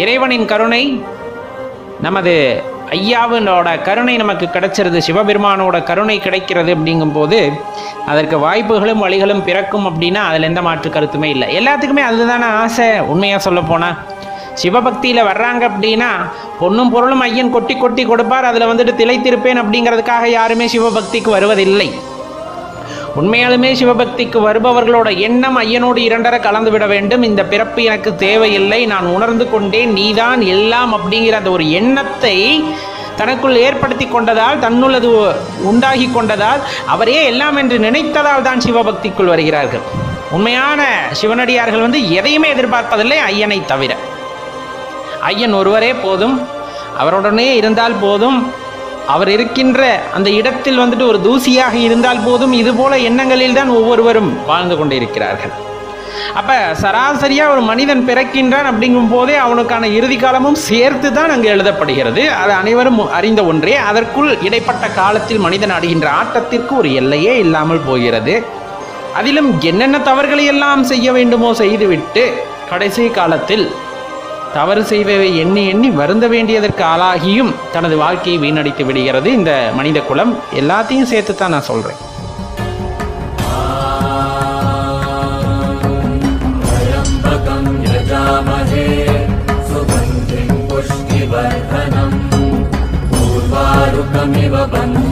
இறைவனின் கருணை, நமது ஐயாவினோட கருணை நமக்கு கிடைச்சிருது, சிவபெருமானோட கருணை கிடைக்கிறது அப்படிங்கும்போது அதற்கு வாய்ப்புகளும் வழிகளும் பிறக்கும் அப்படின்னா அதில் எந்த மாற்று கருத்துமே இல்லை. எல்லாத்துக்குமே அதுதானே ஆசை. உண்மையாக சொல்ல போனால் சிவபக்தியில் வர்றாங்க அப்படின்னா பொண்ணும் பொருளும் ஐயன் கொட்டி கொட்டி கொடுப்பார், அதில் வந்துட்டு திளைத்திருப்பேன் அப்படிங்கிறதுக்காக யாருமே சிவபக்திக்கு வருவதில்லை. உண்மையாலுமே சிவபக்திக்கு வருபவர்களோட எண்ணம் ஐயனோடு இரண்டரை கலந்து விட வேண்டும். இந்த பிறப்பு எனக்கு தேவையில்லை, நான் உணர்ந்து கொண்டேன், நீதான் எல்லாம் அப்படிங்கிற அந்த ஒரு எண்ணத்தை தனக்குள் ஏற்படுத்தி கொண்டதால், தன்னுள்ளது உண்டாகி கொண்டதால், அவரே எல்லாம் என்று நினைத்ததால் தான் சிவபக்திக்குள் வருகிறார்கள். உண்மையான சிவனடியார்கள் எதையுமே எதிர்பார்ப்பதில்லை ஐயனை தவிர. ஐயன் ஒருவரே போதும், அவருடனே இருந்தால் போதும், அவர் இருக்கின்ற அந்த இடத்தில் ஒரு தூசியாக இருந்தால் போதும். இதுபோல எண்ணங்களில் தான் ஒவ்வொருவரும் வாழ்ந்து கொண்டிருக்கிறார்கள். அப்போ சராசரியாக ஒரு மனிதன் பிறக்கின்றான் அப்படிங்கும் போதே அவனுக்கான இறுதி காலமும் சேர்த்து தான் அங்கே எழுதப்படுகிறது. அது அனைவரும் அறிந்த ஒன்றே. அதற்குள் இடைப்பட்ட காலத்தில் மனிதன் ஆடுகின்ற ஆட்டத்திற்கு ஒரு எல்லையே இல்லாமல் போகிறது. அதிலும் என்னென்ன தவறுகளை எல்லாம் செய்ய வேண்டுமோ செய்துவிட்டு கடைசி காலத்தில் தவறு செய்வதை எண்ணி எண்ணி வருந்த வேண்டியதற்கு ஆளாகியும் தனது வாழ்க்கையை வீணடித்து விடுகிறது இந்த மனித குலம். எல்லாத்தையும் சேர்த்து தான் நான் சொல்கிறேன். சுகந்திம் புஷ்டிவர்தனம் பூர்வாருகமிவ பந்த